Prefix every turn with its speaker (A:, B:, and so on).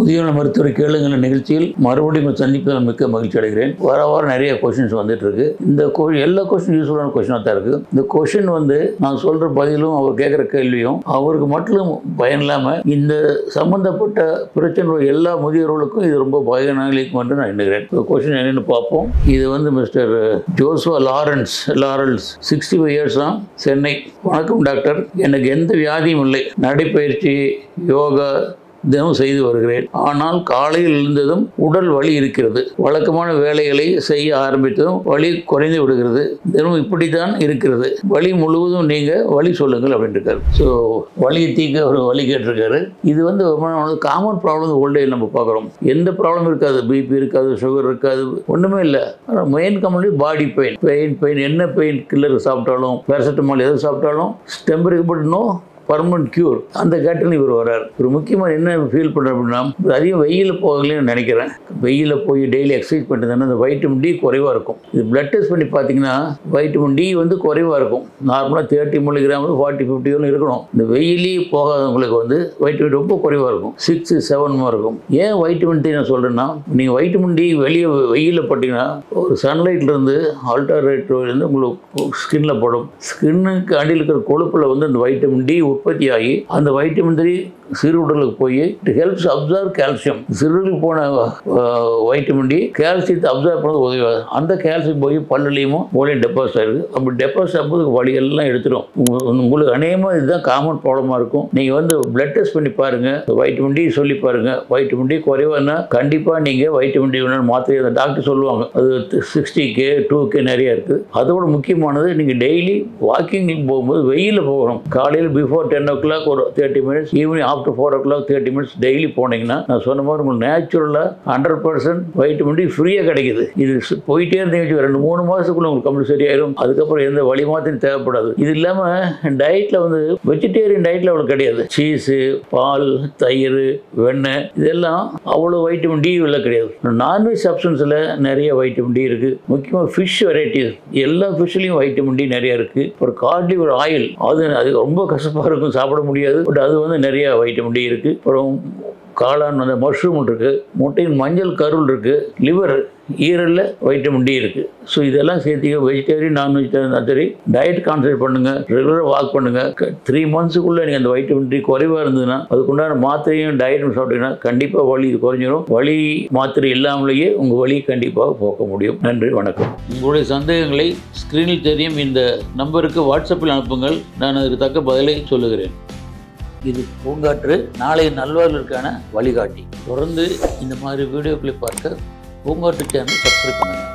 A: முதியோர் மருத்துவரை கேளுங்கள் நிகழ்ச்சியில் மறுபடியும் சந்திப்பதில் மிக்க மகிழ்ச்சி அடைகிறேன். வார வாரம் நிறைய கொஸ்டின்ஸ் வந்துட்டு இருக்கு. இந்த எல்லா கொஸ்டின் யூஸ்ஃபுல்லான கொஸ்டினாக தான் இருக்கு. இந்த கொஸ்டின் நான் சொல்ற பதிலும் அவர் கேட்குற கேள்வியும் அவருக்கு மட்டும் பயன் இல்லாமல் இந்த சம்பந்தப்பட்ட பிரச்சனை எல்லா முதியோர்களுக்கும் இது ரொம்ப பயனளிக்கும் என்று நான் எண்ணுகிறேன். கொஸ்டின் என்னன்னு பார்ப்போம். இது மிஸ்டர் ஜோசுவா லாரன்ஸ் 65 இயர்ஸ் தான், சென்னை. வணக்கம் டாக்டர், எனக்கு எந்த வியாதியும் இல்லை. நடைப்பயிற்சி, யோகா தினம் செய்து வருகிறேன். ஆனால் காலையில் எழுந்ததும் உடல் வலி இருக்கிறது. வழக்கமான வேலைகளை செய்ய ஆரம்பித்ததும் வலி குறைந்து விடுகிறது. தினம் இப்படித்தான் இருக்கிறது. வலி முழுவதும் நீங்க வலி சொல்லுங்கள் அப்படின்னு இருக்காரு. ஸோ வலியை தீக்க ஒரு வலி கேட்டிருக்காரு. இது காமன் ப்ராப்ளம் ஓல்டேஜ் நம்ம பார்க்குறோம். எந்த ப்ராப்ளம் இருக்காது, பிபி இருக்காது, சுகர் இருக்காது, ஒன்றுமே இல்லை. ஆனால் மெயின் கம்ப்ளைண்ட் பாடி பெயின். என்ன பெயின் கில்லர் சாப்பிட்டாலும், பேராசிட்டமால் எது சாப்பிட்டாலும் டெம்பரேச்சர் நோ பர்மனன்ட் கியூர், அந்த கேட்டகரி இவர் வர்றார். ஒரு முக்கியமாக என்ன ஃபீல் பண்ணுறேன் அப்படின்னா, அதிகம் வெயிலில் போகலன்னு நினைக்கிறேன். வெயிலில் போய் டெய்லி எக்ஸசைஸ் பண்ணிட்டு அந்த வைட்டமின் டி குறைவாக இருக்கும். இது பிளட் டெஸ்ட் பண்ணி பார்த்தீங்கன்னா வைட்டமின் டி குறைவாக இருக்கும். நார்மலாக 30 மில்லிகிராம் 40-50 இருக்கணும். இந்த வெயிலே போகாதவங்களுக்கு வைட்டமின் ரொம்ப குறைவாக இருக்கும், 6-7 இருக்கும். ஏன் வைட்டமின் டி நான் சொல்கிறேன்னா, நீங்கள் வைட்டமின் டி வெளியே வெயிலில் போட்டிங்கன்னா ஒரு சன்லைட்லேருந்து அல்ட்ராவைலட்லேருந்து உங்களுக்கு ஸ்கின்னில் படும். ஸ்கின்னுக்கு அடியில் இருக்கிற கொழுப்பில் அந்த வைட்டமின் டி உற்பத்தி ஆகி அந்த வைட்டமின் டி சிறுகுடலுக்கு போய் இட் ஹெல்ப்ஸ் அப்சர்வ் கால்சியம். சிறுகுடலுக்கு போன வைட்டமின் டி கால்சியத்தை அப்சர்வ் பண்ண உதவியாகுது. அந்த கால்சியம் போய் பல்லுலையும் மூளையும் டெபாசிட் ஆகிருக்கு. அப்படி டெபாசிட் ஆகும்போது வலிகள்லாம் எடுத்துடும். உங்களுக்கு அநேகமாக இதுதான் காமன் ப்ராப்ளமாக இருக்கும். நீங்கள் பிளட் டெஸ்ட் பண்ணி பாருங்கள், வைட்டமின் டி சொல்லி பாருங்கள். வைட்டமின் டி குறைவானா கண்டிப்பாக நீங்கள் வைட்டமின் டி மாத்திரை அந்த டாக்டர் சொல்லுவாங்க. அது 60K 2K நிறைய இருக்குது. அதோட முக்கியமானது நீங்கள் டெய்லி வாக்கிங் போகும்போது வெயிலில் போகணும். காலையில் பிஃபோர் 10 o'clock ஒரு 30 minutes, evening after 4 o'clock 30 minutes daily போனீங்கன்னா நான் சொன்ன மாதிரி உங்களுக்கு நேச்சுரலாக 100% வைட்டமின் டி ஃப்ரீயாக கிடைக்குது. இது போயிட்டே இருந்தீங்க 2-3 மாதத்துக்குள்ள உங்களுக்கு கம்ப்ளீட் சரியாயிரும். அதுக்கப்புறம் எந்த வழி மாத்திரம் தேவைப்படாது. இது இல்லாமல் டயட்டில் வெஜிடேரியன் டயட்டில் அவ்வளோ கிடையாது. சீஸு, பால், தயிர், வெண்ணெய் இதெல்லாம் அவ்வளோ வைட்டமின் டி உள்ள கிடையாது. நான்வெஜ் சப்ஸ்டன்ஸில் நிறைய வைட்டமின் டி இருக்குது. முக்கியமாக ஃபிஷ் வெரைட்டிஸ், எல்லா ஃபிஷ்லேயும் வைட்டமின் டி நிறைய இருக்குது. ஒரு கார்ட்லி ஒரு ஆயில் அது ரொம்ப கசப்பாக இருக்கும், சாப்பிட முடியாது. பட் அது நிறைய வைட்டமின் டி இருக்குது. அப்புறம் காளான் மஷ்ரூம் இருக்குது, முட்டையின் மஞ்சள் கருள் இருக்குது, லிவர் ஈரலில் வைட்டமின் டி இருக்குது. ஸோ இதெல்லாம் சேர்த்திக்க வெஜிடேரியன் நான் வெஜிடேரியன் சரி டயட் கான்சன்ட்ரேட் பண்ணுங்கள், ரெகுலராக வாக் பண்ணுங்கள். 3 monthsக்குள்ளே நீங்கள் அந்த வைட்டமின் டி குறைவாக இருந்ததுன்னா அதுக்குண்டான மாத்திரையும் டயட்டும் சாப்பிட்டீங்கன்னா கண்டிப்பாக வலி குறைஞ்சிடும். வலி மாத்திரை இல்லாமலேயே உங்கள் வலி கண்டிப்பாக போக்க முடியும். நன்றி, வணக்கம். உங்களுடைய சந்தேகங்களை ஸ்க்ரீனில் தெரியும் இந்த நம்பருக்கு வாட்ஸ்அப்பில் அனுப்புங்கள். நான் அதற்கு தக்க பதிலை சொல்லுகிறேன். இது பூங்காற்று, நாளை நல்வாழ்விற்கான வழிகாட்டி. தொடர்ந்து இந்த மாதிரி வீடியோக்களை பார்க்க பூங்காற்று சேனல் சப்ஸ்கிரைப் பண்ணுங்கள்.